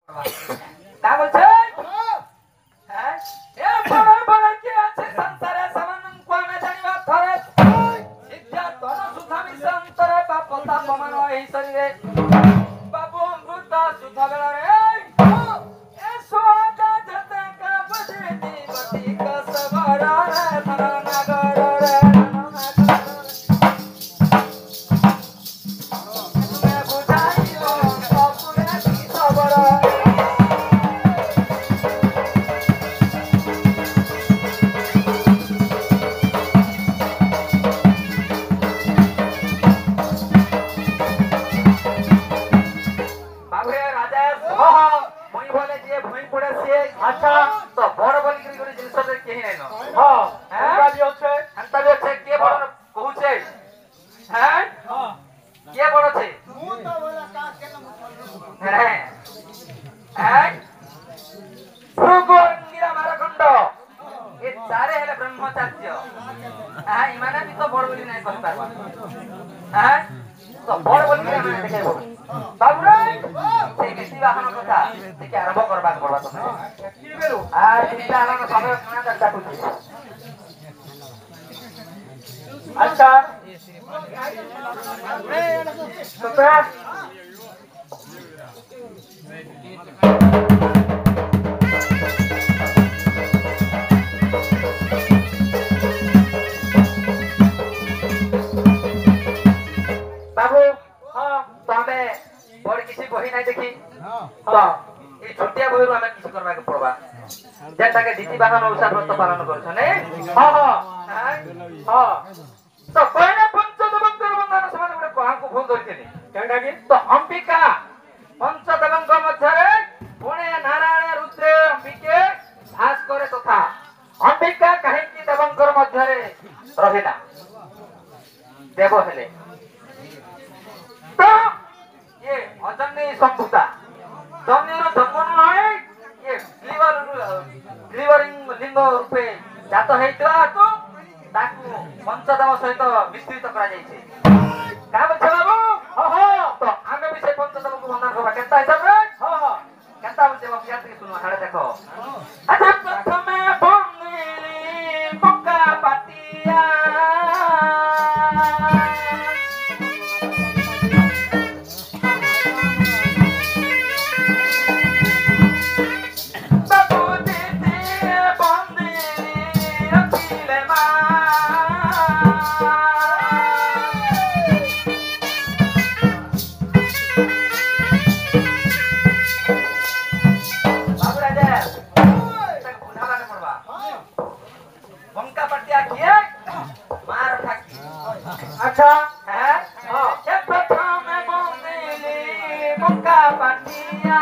তা বলছে হ্যাঁ এ বড় বড় কি আছে সংসারে সমান কোনে জানিবা ধরে শিক্ষা তন সুধামি সন্তরে বাপতা সমান এই শরীরে বাবু অমৃত সুধা বেলারে এ সোদা জতে কা বজেতি গতি কসবরা সরনা গরে अच्छा तो बड़ बोली करी कोनी जिनिस रे केही नै न हां हैं? पूरा भी होछे हंता भी छे के बड़ कहूछे हैं हां के बड़ छे तू तो बोला का के हैं हैं भृगु नीरा मारखंड ए चारे हेले ब्रह्मचार्य हां इमाने भी तो बड़ बोली नै कहि पारबा हैं तो बड़ बोली के हम देखेबो बाबू रे से बेसी वाहन कथा देखि आरंभ करबा पड़बा तमे की बेलु आ चिंता आला समय खाना दर्शा कुछ अच्छा तो पे बाबू हां तमे बड़ किसी बही नै देखी हां तो ए छोटिया बही हमें किसी करबा के पड़बा जेटा के दीति बाहन औषा व्रत पालन करछ ने हां हां हां तो कोइने पंचदेवंकर बंधन समान गुटे कहा को फोन धरकेनी केंडा की तो अंबिका पंचदेवंक मध्यरे पुणे नारायण रुद्र अंबिके भास्कर तथा अंबिका काहे की देवंकर मध्यरे रहिला देव हेले तो ये अजन्य संभूता जन्यर जन्म नय ये लिवरिंग लिंग रूपे जात हेतुआ तो ताकू पंचदेव सहित मिश्रित करा जायछि का बोलछ बाबू हां हां तो आमे भी से पंचदेव को वंदन करबा केता हिसाब रे हां हां केता बोलछ बाबू याद के सुनो हाडे देखो अच्छा प्रथमे बंदी मक्का पातिया अच्छा है हां ये प्रथम बंदी मक्का पातिया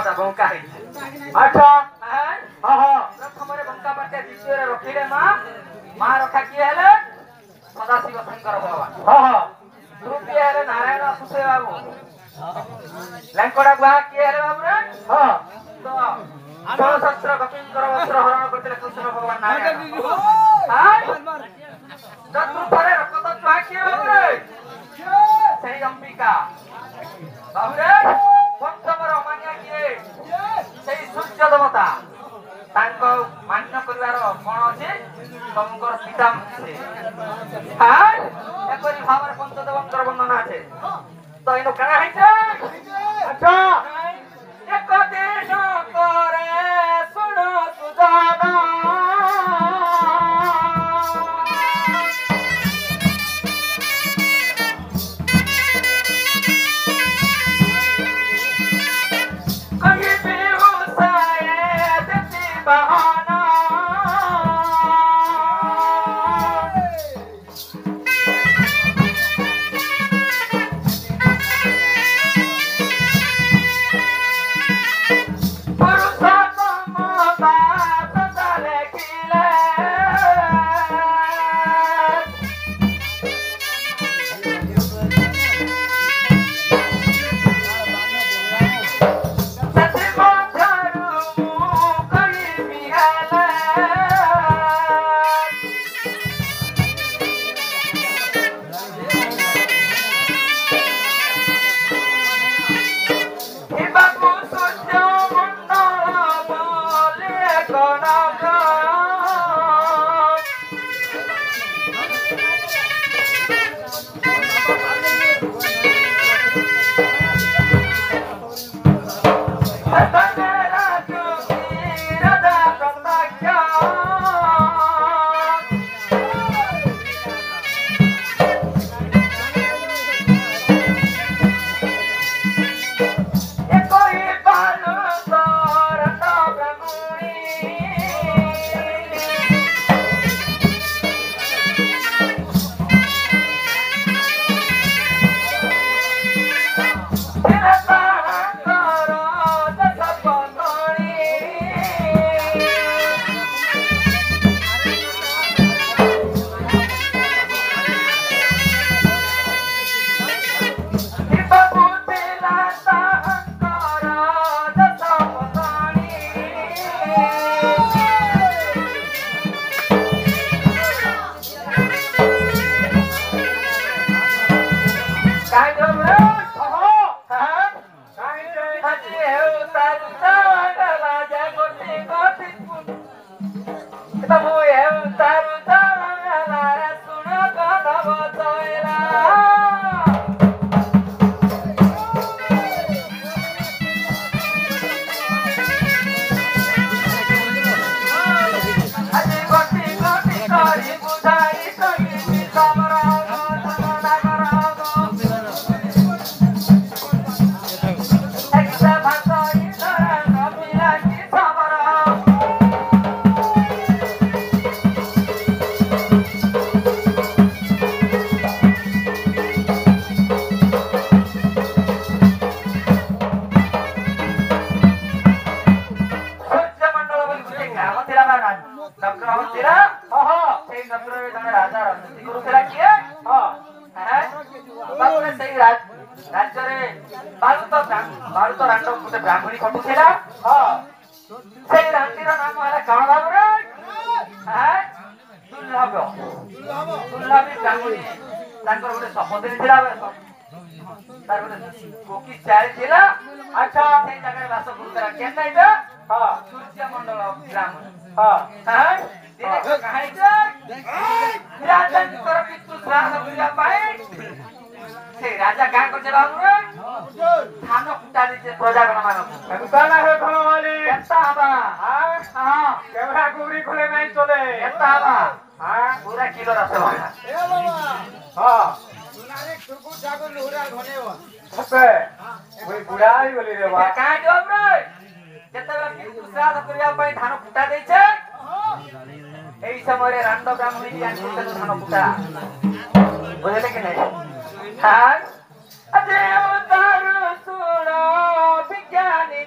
ପ୍ରଥମଟା ବଙ୍କା ହେଇଛି ଆଚ୍ଛା ହାଁ ହଁ ହଁ ପ୍ରଥମରେ ବଙ୍କା ବାଟେ ଦ୍ୱିତୀୟରେ ରଖିଲେ ମା ରଖା କିଏ ହେଲେ ସଦାଶିବ ଶଙ୍କର ଭଗବାନ ହଁ ହଁ ତୃତୀୟ ହେଲେ ନାରାୟଣ ସୁଶେ ବାବୁ ଲେଙ୍କଡା ଗୁହା କିଏ ହେଲେ ବାବୁରେ ହଁ ତ ସହସ୍ର ଗୋପୀଙ୍କର ବସ୍ତ୍ର ହରଣ କରିଥିଲେ କୃଷ୍ଣ ଭଗବାନ ନାରାୟଣ ଚତୁର୍ଥରେ ରକତ ଚୁହା କିଏ ବାବୁରେ ସେଇ ଅମ୍ବିକା ବାବୁରେ ପଞ୍ଚମର ଅମାନ୍ୟା କିଏ ସେଇ ସୂର୍ଯ୍ୟ ଦେବତା ତାଙ୍କ ମାନ୍ୟ କରିବାର କଣ ଅଛି ତମଙ୍କର ପିତା ଏପରି ଭାବରେ ପଞ୍ଚଦେବଙ୍କର ବର୍ଣ୍ଣନା ଅଛି ତ ଏଇନୁ କାଣା ହେଇছে ଆଚ୍ଛା ଏକ ଦିନ ପରେ ଶୁଣ ସୁଜନ କହିବି ହୁସାଏ ଦେତି ବାହାନା ବ୍ରାହ୍ମଣୀ ଘଟୁଥିଲା ସେଇ ରାତିର ନାମ ହେଲା କଣ ବାବୁରେ ଦୁର୍ଲଭୀ ବ୍ରାହ୍ମଣୀ ତାଙ୍କର ଗୋଟେ ସପତ୍ନୀ ଥିଲା ତାର ଗୋଟେ କୋକି ଚାରି ଥିଲା ଆଚ୍ଛା ସେଇ ଜାଗାରେ ବାସ କରୁଥିଲା କେନ୍ତା ଏଇଟା ସୂର୍ଯ୍ୟମଣ୍ଡଳ ବ୍ରାହ୍ମଣୀ ରାଜାଙ୍କର ମୃତ୍ୟୁ ଶ୍ରାଦ୍ଧ କରିବା ପାଇଁ ସେ ରାଜା କାଁ କରିছে ବାବୁରେ ଧାନ କୁଟା ଦେଇছে ପ୍ରଜାଗଣ ମାନଙ୍କୁ କେନ୍ତା ହବା କେଭା ଗୁରି ଖୋଲେ ନାଇଁ ଚଲେ କେନ୍ତା ହବା ପୁରା କିଲୋ ରସ ଭରା ବୁଢା ହେଇଗଲି ରେ ବା କାଁ ବାବୁରେ ଯେତେବେଳେ ମୃତ୍ୟୁ ଶ୍ରାଦ୍ଧ କରିବା ପାଇଁ ଧାନ କୁଟା ଦେଇছে এই সময়ে রান্ড ব্রাহ্মণী আনছিল ধান কুটা বুঝলে কি নাই হ্যাঁ দেবতার সুর বিজ্ঞানী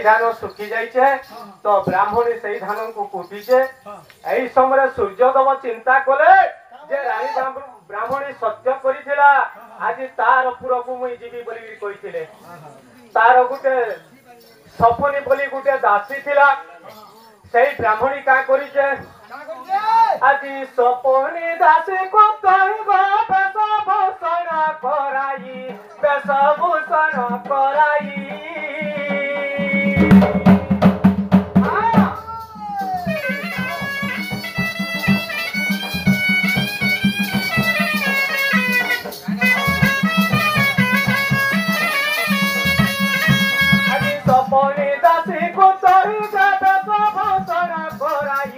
धान सुखी जाइए तो ब्राह्मणी से धान को कुटीचे यही समय सूर्यदेव चिंता कले जे रानी ब्राह्मणी सत्य करिथिला आज तार पुर को मुई जीवी बोली कहिथिले तार गुटे सपनी बोली गुटे दासी थिला सेही ब्राह्मणी का करिचे আজি সপনি দাসী কো তই গো বেশভূষণ করাই বেশভূষণ করাই আজি সপনি দাসী কো তই গো বেশভূষণ করাই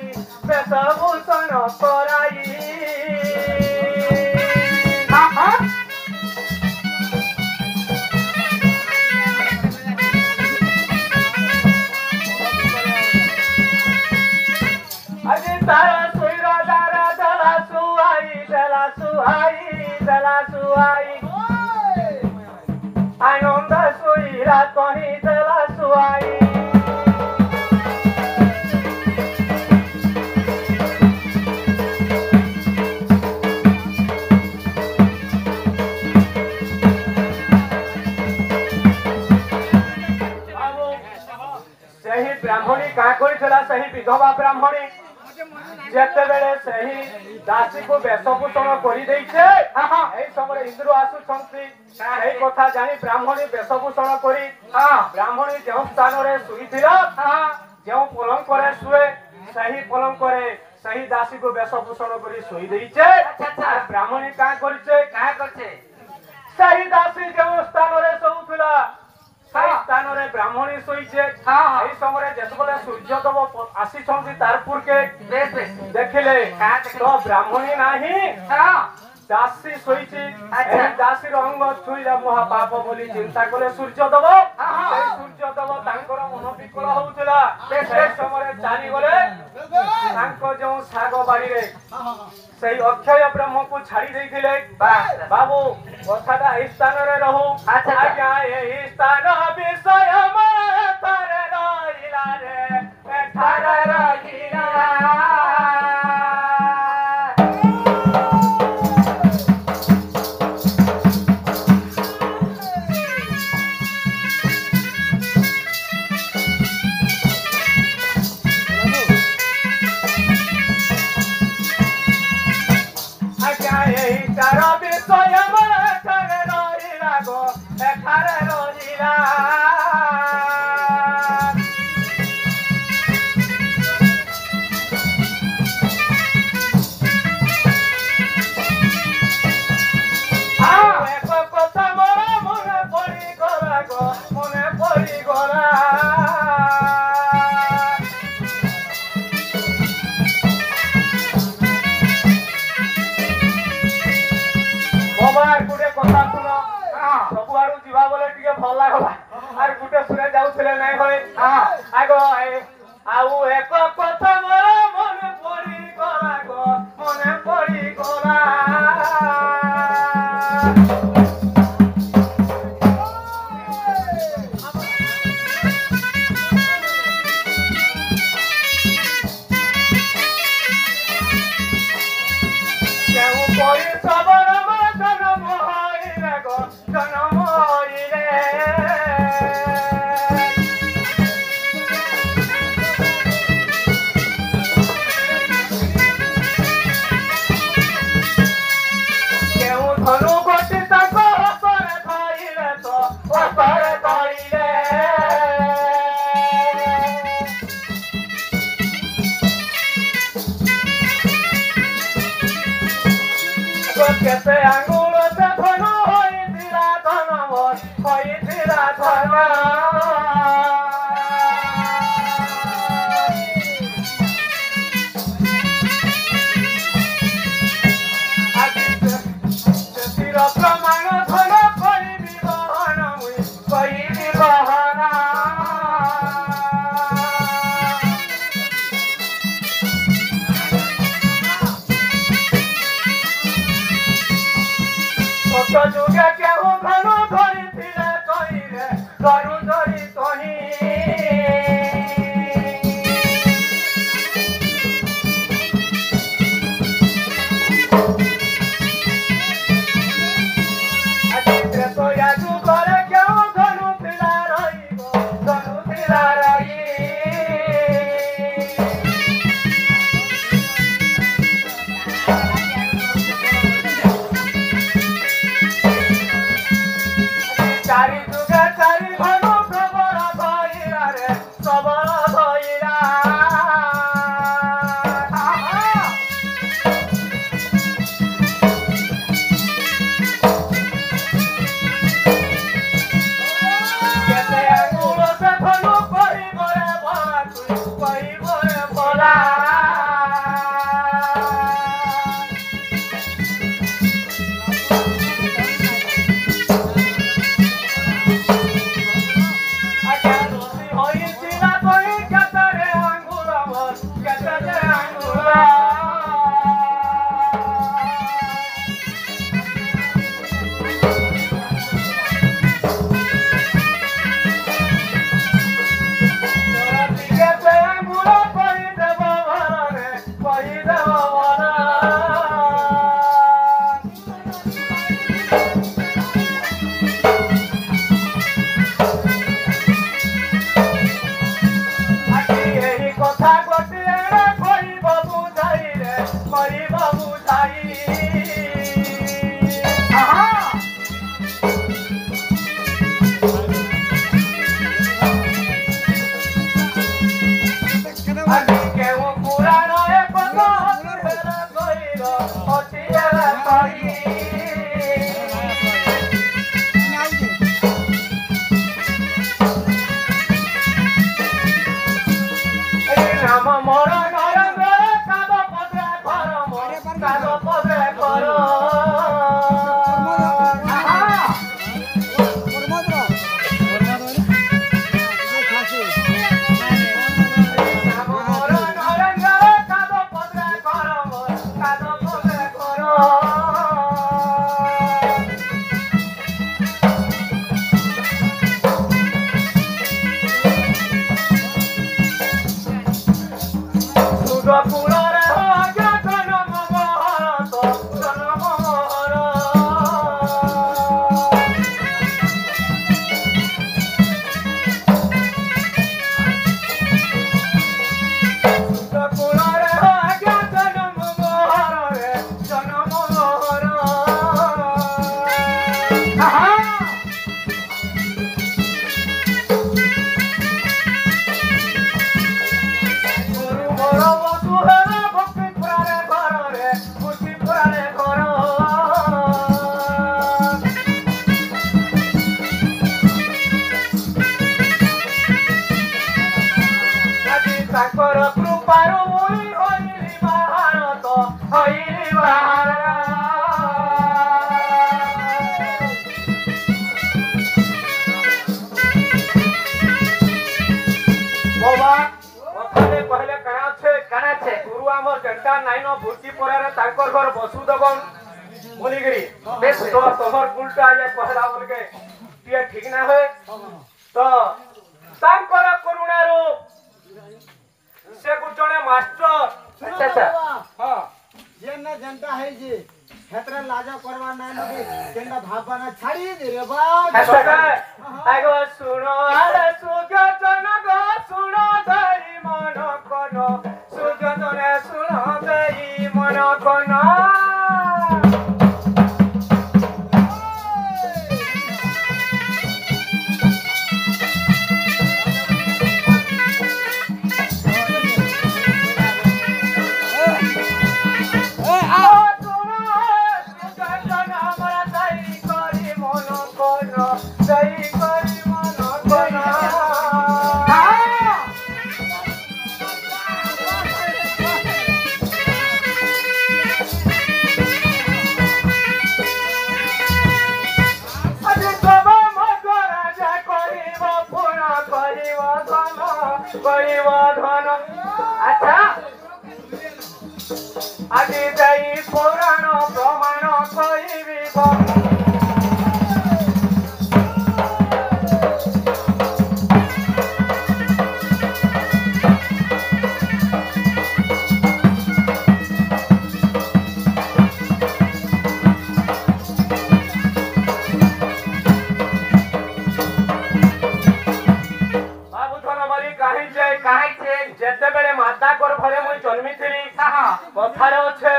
বেশভূষণ করাই আজি তারা সুইর দারা দলা সুহাই দলা সুহাই দলা সুহাই আনন্দ সুইরা কহি দলা সুহাই ସେହି ବ୍ରାହ୍ମଣୀ କାଁ କରିଥିଲା ସେହି ବିଧବା ବ୍ରାହ୍ମଣୀ ଯେତେବେଳେ ସେହି ଦାସୀକୁ ବେଶଭୂଷଣ କରିଦେଇଛେ ଏହି ସମୟରେ ଇନ୍ଦ୍ର ଆସୁଛନ୍ତି ଏହି କଥା ଜାଣି ବ୍ରାହ୍ମଣୀ ବେଶଭୂଷଣ କରି ବ୍ରାହ୍ମଣୀ ଯେଉଁ ସ୍ଥାନରେ ଶୋଇଥିଲା ଯେଉଁ ପଲଙ୍କରେ ଶୁଏ ସେହି ପଲଙ୍କରେ ସେହି ଦାସୀକୁ ବେଶଭୂଷଣ କରି ଶୋଇ ଦେଇଛେ ବ୍ରାହ୍ମଣୀ କାଁ କରିଛେ ସେହି ଦାସୀ ଯେଉଁ ସ୍ଥାନରେ ଶୋଉଥିଲା সেই স্থাନରେ ব্রাহ্মণী শোইছে এই সময় যেতবেলে সূর্যদেব আসিছন্তি তার পুরকে দেখিলে তো ব্রাহ্মণী নাহি দাসী শোইছি এই দাসীর অঙ্গ ছুঁইলে মহাপাপ বলি চিন্তা কলে সূর্যদেব সেই সূর্যদেব তাঙ্কর মন বিকল হউছিলা সেই সময় চালি গলে তাঙ্ক যে শাগ বাড়িরে সেই অক্ষয় ব্রহ্মକୁ ছাড়ি ଦେଇଥିଲେ বাবু কথাটা এই স্থাନରେ রহু আজ্ঞা এই স্থান বিষয় মাতারে রহিলা রে এঠারে রহিলা ସବୁଆଡୁ ଯିବା ବୋଲେ ଟିକେ ଭଲ ଲାଗଲା আর গুটে সুরে যাউଥିଲେ নাই হয় আগো আউ এক কথা মোর মনে পড়ি গলা গো মনে পড়ি গলা কেউ পড়ি সবর জনম হইরে গো জনম হইরে কেউ ধনু গতি তাঙ্ক অপরে ধইলে তো অপরে ধইলে কেতে আঙ্গুল সে ধনু হইছিলা ধনম হইছিলা ধন প্রমাণ ধন কইবি বহন মুই কইবি বহন ছোট যুগে কেউ ধনু ধরিছিলে কইরে ধনু ধরি তহি चारि जुगे चारि भानु प्रबल धइला रे प्रबल धइला केते आंगुल से भानु कहिबरे भला तू कहिबरे भला तोहर उल्टा ये कहला बोल के ये ठीक ना है तो तांकर करुणा रो से गुजणे मास्टर अच्छा हां जे न जनता है जे क्षेत्र लाजा करवा ना नदी केंदा भाबना छाड़ी दे रे बा आगो सुनो आरे सुगो जन गो सुनो धरी मन कोन सुगो जने सुनो धरी मन कोन अच्छा आदि दई पुराण प्रमाण कहिबी ଯେତେବେଳେ ମାତା ଗର୍ଭରେ ମୁଁ ଜନ୍ମିଥିଲି କଥାରେ ଅଛେ